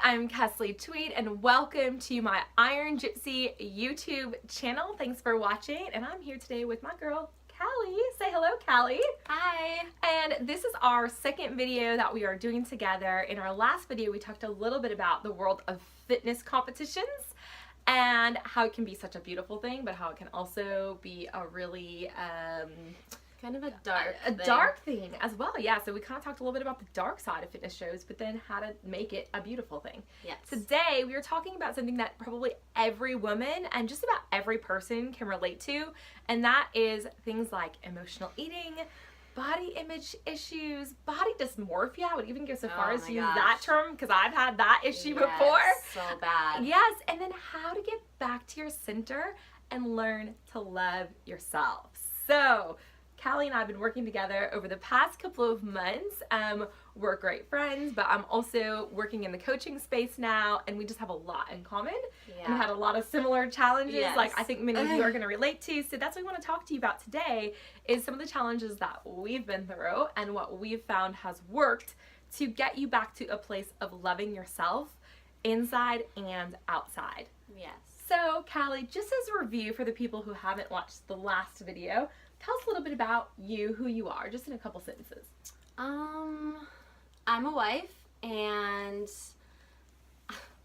I'm Callie Tweed and welcome to my Iron Gypsy YouTube channel. Thanks for watching, and I'm here today with my girl Callie. Say hello, Callie. Hi. And this is our second video that we are doing together. In our last video we talked a little bit about the world of fitness competitions and how it can be such a beautiful thing, but how it can also be a really Kind of a dark dark thing as well. Yeah, so we kind of talked a little bit about the dark side of fitness shows, but then how to make it a beautiful thing. Yes. Today we are talking about something that probably every woman and just about every person can relate to, and that is things like emotional eating, body image issues, body dysmorphia. I would even go so far as to use that term because I've had that issue before. So bad. Yes, and then how to get back to your center and learn to love yourself. So Callie and I have been working together over the past couple of months. We're great friends, but I'm also working in the coaching space now, and we just have a lot in common. Yeah. And had a lot of similar challenges, Yes. like I think many of you are going to relate to. So that's what we want to talk to you about today, is some of the challenges that we've been through and what we've found has worked to get you back to a place of loving yourself inside and outside. Yes. So Callie, just as a review for the people who haven't watched the last video, tell us a little bit about you, who you are, just in a couple sentences. I'm a wife, and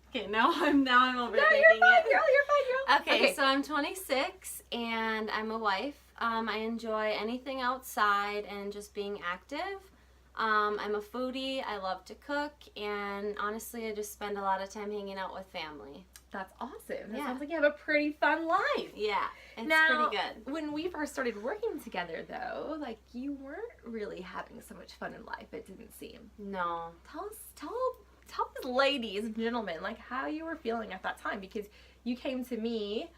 okay, now I'm overthinking No, you're fine, it. girl. You're fine, girl. Okay, so I'm 26, and I'm a wife. I enjoy anything outside and just being active. I'm a foodie. I love to cook, and honestly, I just spend a lot of time hanging out with family. That's awesome. That Yeah. sounds like you have a pretty fun life. Yeah, it's Now, pretty good. when we first started working together, though, like you weren't really having so much fun in life. It didn't seem. No. Tell us, ladies and gentlemen, like how you were feeling at that time, because you came to me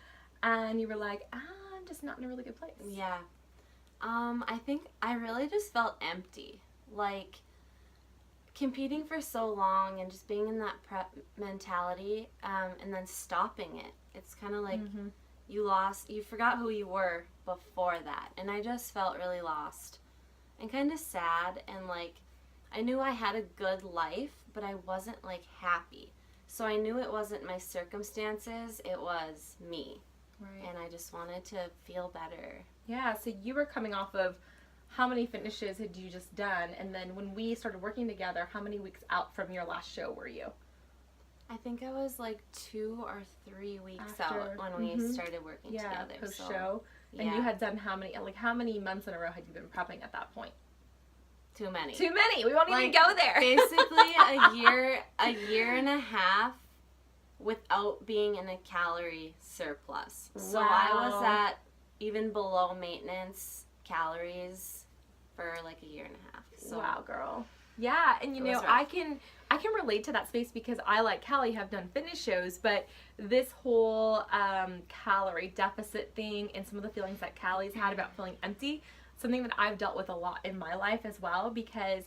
and you were like, I'm just not in a really good place. Yeah. I think I really just felt empty. Like, competing for so long and just being in that prep mentality, and then stopping it. It's kind of like you forgot who you were before that. And I just felt really lost and kind of sad, and like I knew I had a good life, but I wasn't like happy. So I knew it wasn't my circumstances, it was me. Right. And I just wanted to feel better. Yeah, so you were coming off of how many fitness shows had you just done? And then when we started working together, how many weeks out from your last show were you? I think I was like 2 or 3 weeks After, out when we started working together. Post-show. So, And you had done how many months in a row had you been prepping at that point? Too many. Too many. We won't even go there. Basically a year and a half without being in a calorie surplus. So I was at even below maintenance calories for like a year and a half. So wow, girl. Yeah, and you know, I can relate to that space because I, like Callie, have done fitness shows, but this whole calorie deficit thing and some of the feelings that Callie's had about feeling empty, something that I've dealt with a lot in my life as well, because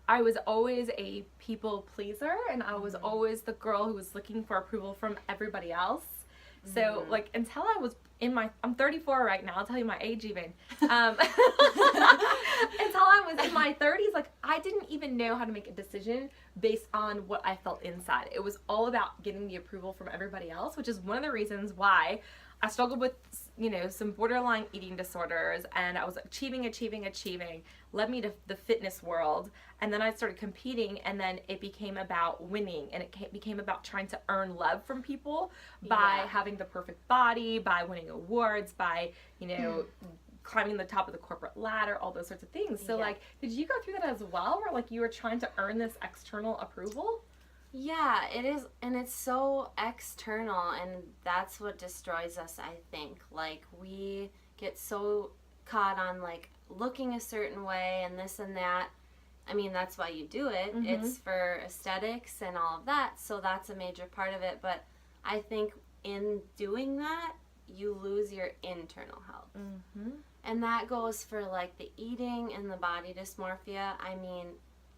I was always a people pleaser, and I was always the girl who was looking for approval from everybody else. So, like, until I was I'm 34 right now, I'll tell you my age even. Until I was in my 30s, like, I didn't even know how to make a decision based on what I felt inside. It was all about getting the approval from everybody else, which is one of the reasons why I struggled with, you know, some borderline eating disorders, and I was achieving, led me to the fitness world, and then I started competing, and then it became about winning, and it became about trying to earn love from people by having the perfect body, by winning awards, by, you know, climbing the top of the corporate ladder, all those sorts of things. So, like, did you go through that as well, where, like, you were trying to earn this external approval? Yeah, it is, and it's so external, and that's what destroys us, I think. Like, we get so caught on, like, looking a certain way and this and that. I mean, that's why you do it. It's for aesthetics and all of that, so that's a major part of it. But I think in doing that, you lose your internal health. And that goes for, like, the eating and the body dysmorphia. I mean,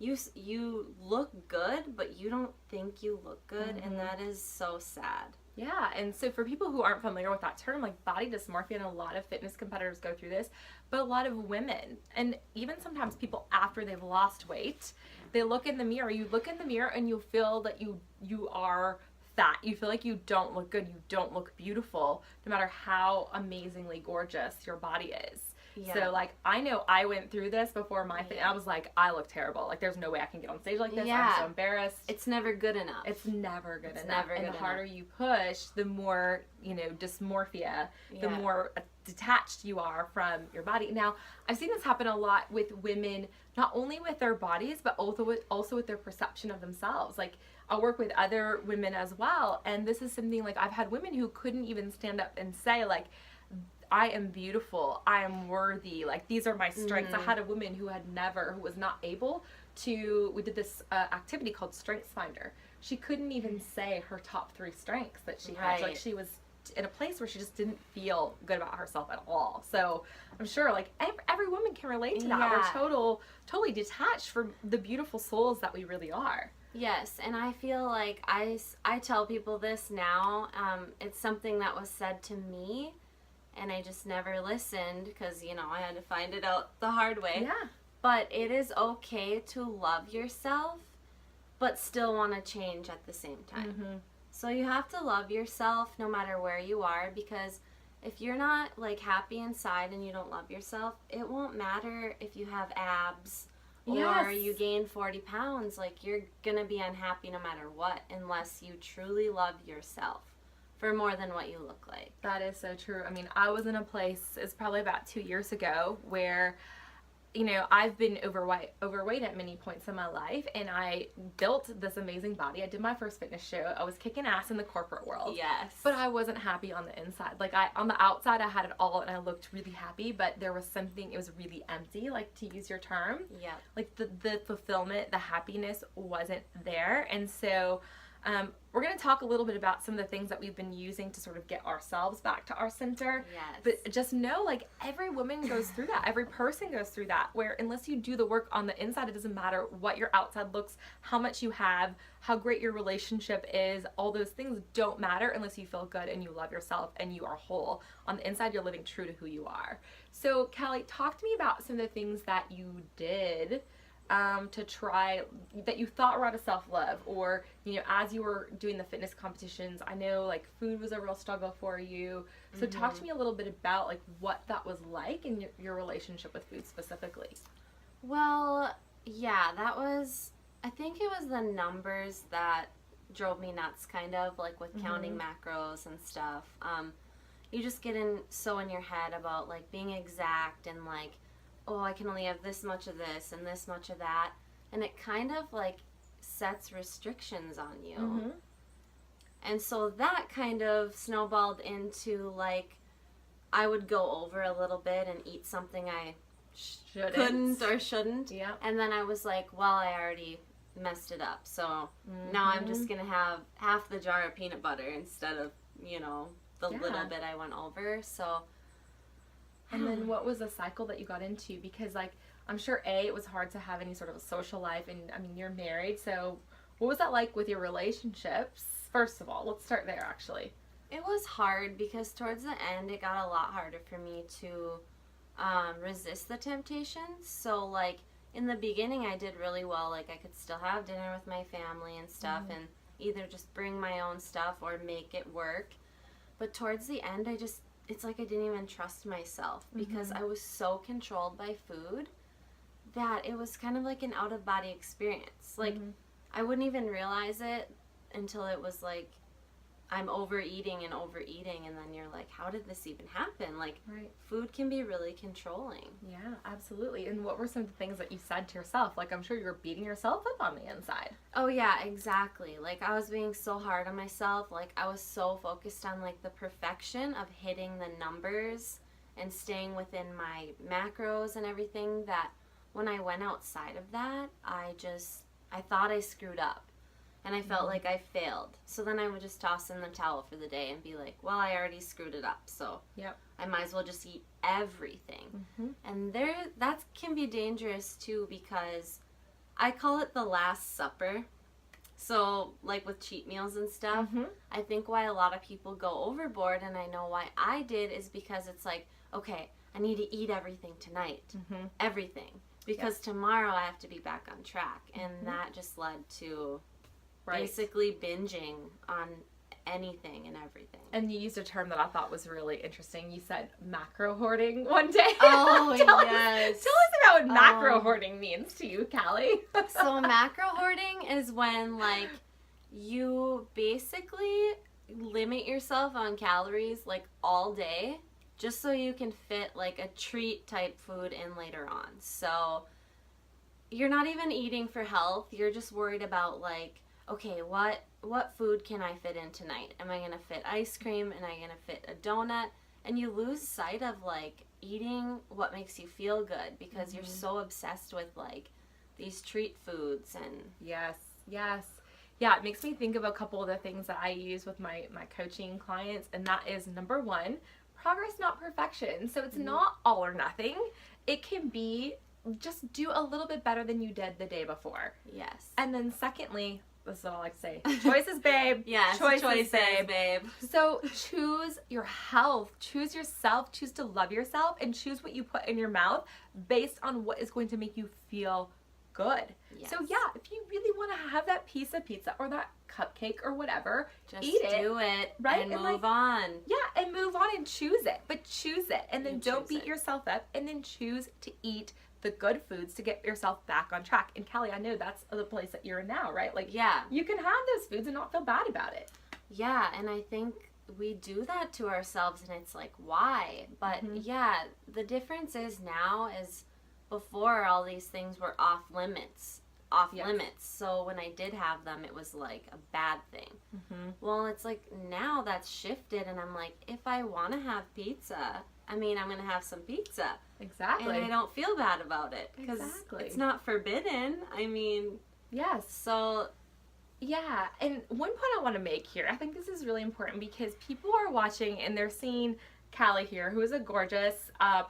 you look good, but you don't think you look good, and that is so sad. Yeah, and so for people who aren't familiar with that term, like body dysmorphia, and a lot of fitness competitors go through this, but a lot of women, and even sometimes people after they've lost weight, They look in the mirror. You look in the mirror and you feel that you are fat. You feel like you don't look good. You don't look beautiful, no matter how amazingly gorgeous your body is. Yeah. So, like, I know I went through this before my thing. I was like, I look terrible. Like, there's no way I can get on stage like this. I'm so embarrassed. It's never good enough. It's never good enough. And the harder you push, the more, dysmorphia, the more detached you are from your body. Now, I've seen this happen a lot with women, not only with their bodies, but also with their perception of themselves. Like, I'll work with other women as well. And this is something, like, I've had women who couldn't even stand up and say, like, I am beautiful, I am worthy, like, these are my strengths. I had a woman who was not able to, we did this activity called Strengths Finder. She couldn't even say her top 3 strengths that she had. Like, she was in a place where she just didn't feel good about herself at all. So I'm sure, like, every woman can relate to that. We're totally detached from the beautiful souls that we really are. Yes, and I feel like I tell people this now. It's something that was said to me, and I just never listened because, I had to find it out the hard way. Yeah. But it is okay to love yourself, but still want to change at the same time. Mm-hmm. So you have to love yourself no matter where you are, because if you're not, like, happy inside and you don't love yourself, it won't matter if you have abs or you gain 40 pounds. Like, you're going to be unhappy no matter what, unless you truly love yourself for more than what you look like. That is so true. I mean, I was in a place, it's probably about 2 years ago, where, I've been overweight at many points in my life, and I built this amazing body. I did my first fitness show. I was kicking ass in the corporate world. Yes. But I wasn't happy on the inside. Like, on the outside, I had it all, and I looked really happy, but there was something, it was really empty, like, to use your term. Yeah. Like, the fulfillment, the happiness wasn't there. And so we're going to talk a little bit about some of the things that we've been using to sort of get ourselves back to our center. Yes. But just know, like, every woman goes through that. Every person goes through that, where unless you do the work on the inside, it doesn't matter what your outside looks, how much you have, how great your relationship is. All those things don't matter unless you feel good and you love yourself and you are whole. On the inside, you're living true to who you are. So, Callie, talk to me about some of the things that you did to try, that you thought were out of self-love, or, as you were doing the fitness competitions. I know, like, food was a real struggle for you. So talk to me a little bit about, like, what that was like in your relationship with food specifically. Well, yeah, I think it was the numbers that drove me nuts, kind of, like, with counting macros and stuff. You just get so in your head about, like, being exact and, like, oh, I can only have this much of this and this much of that. And it kind of, like, sets restrictions on you. Mm-hmm. And so that kind of snowballed into, like, I would go over a little bit and eat something I couldn't or shouldn't. Yeah. And then I was like, well, I already messed it up. So now I'm just going to have half the jar of peanut butter instead of, the little bit I went over. So... And then what was the cycle that you got into? Because, like, I'm sure, it was hard to have any sort of a social life. And, I mean, you're married. So what was that like with your relationships? First of all, let's start there, actually. It was hard because towards the end, it got a lot harder for me to resist the temptations. So, like, in the beginning, I did really well. Like, I could still have dinner with my family and stuff and either just bring my own stuff or make it work. But towards the end, it's like I didn't even trust myself because I was so controlled by food that it was kind of like an out-of-body experience. Like, I wouldn't even realize it until it was like I'm overeating, and then you're like, how did this even happen? Like, food can be really controlling. Yeah, absolutely. And what were some of the things that you said to yourself? Like, I'm sure you were beating yourself up on the inside. Oh, yeah, exactly. Like, I was being so hard on myself. Like, I was so focused on, like, the perfection of hitting the numbers and staying within my macros and everything, that when I went outside of that, I thought I screwed up. And I felt like I failed. So then I would just toss in the towel for the day and be like, well, I already screwed it up, so I might as well just eat everything. And that can be dangerous too, because I call it the Last Supper. So, like, with cheat meals and stuff, I think why a lot of people go overboard, and I know why I did, is because it's like, okay, I need to eat everything tonight. Everything. because tomorrow I have to be back on track. And that just led to basically binging on anything and everything. And you used a term that I thought was really interesting. You said macro hoarding one day. Oh, tell yes. Us about what macro hoarding means to you, Callie. So macro hoarding is when, like, you basically limit yourself on calories, like, all day, just so you can fit, like, a treat type food in later on. So you're not even eating for health. You're just worried about, like, okay, what food can I fit in tonight? Am I going to fit ice cream? Am I going to fit a donut? And you lose sight of, like, eating what makes you feel good because you're so obsessed with, like, these treat foods. And Yes. Yeah, it makes me think of a couple of the things that I use with my coaching clients, and that is, number one, progress, not perfection. So it's not all or nothing. It can be just do a little bit better than you did the day before. yes. And then secondly, this is what I like to say, choices, babe. Yes, choices, babe. So choose your health, choose yourself, choose to love yourself, and choose what you put in your mouth based on what is going to make you feel good. Yes. So yeah, if you really want to have that piece of pizza or that cupcake or whatever, Just eat it. do it, right? and And, move like, on. Yeah, and move on and choose it. But choose it. And then You don't choose beat it. yourself up, and then choose to eat the good foods to get yourself back on track. And Callie, I know that's the place that you're in now, right? Like, Yeah. you can have those foods and not feel bad about it. Yeah, and I think we do that to ourselves, and it's like, why? But yeah, the difference is now is before all these things were off limits. So when I did have them, it was like a bad thing. Well, it's like now that's shifted, and I'm like, if I want to have pizza, I mean, I'm going to have some pizza. Exactly. And I don't feel bad about it because Exactly. it's not forbidden. I mean, Yes. so Yeah, and one point I want to make here, I think this is really important because people are watching and they're seeing Callie here, who is a gorgeous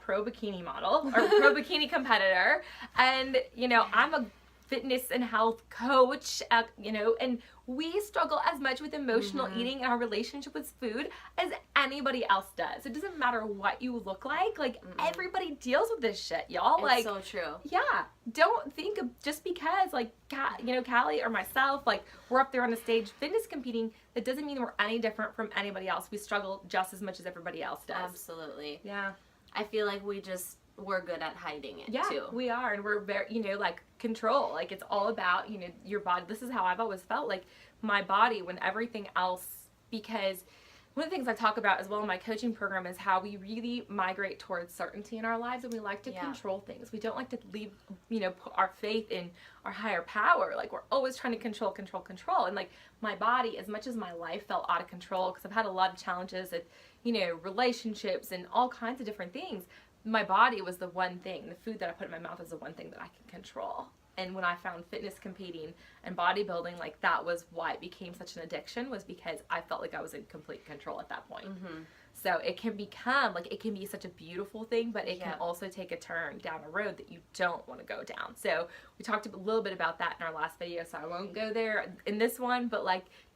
pro bikini model or pro bikini competitor, and I'm a fitness and health coach, and we struggle as much with emotional eating and our relationship with food as anybody else does. It doesn't matter what you look like. Everybody deals with this shit, y'all. it's so true. Yeah, don't think of just because, Callie or myself, we're up there on the stage fitness competing, that doesn't mean we're any different from anybody else. We struggle just as much as everybody else does. Absolutely. Yeah. I feel like we're good at hiding it, Yeah, too. we are, and we're very, control. It's all about, your body. This is how I've always felt, my body when everything else, because one of the things I talk about as well in my coaching program is how we really migrate towards certainty in our lives, and we like to control things. We don't like to leave, put our faith in our higher power. We're always trying to control. And my body, as much as my life felt out of control, because I've had a lot of challenges with, relationships and all kinds of different things, my body was the one thing, the food that I put in my mouth is the one thing that I can control. And when I found fitness competing and bodybuilding, that was why it became such an addiction, was because I felt like I was in complete control at that point. So it can become, it can be such a beautiful thing, but it can also take a turn down a road that you don't want to go down. So we talked a little bit about that in our last video, so I won't go there in this one, but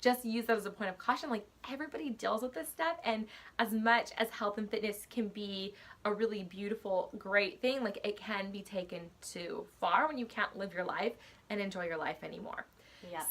just use that as a point of caution. Everybody deals with this stuff, and as much as health and fitness can be a really beautiful, great thing, it can be taken too far when you can't live your life and enjoy your life anymore. Yes.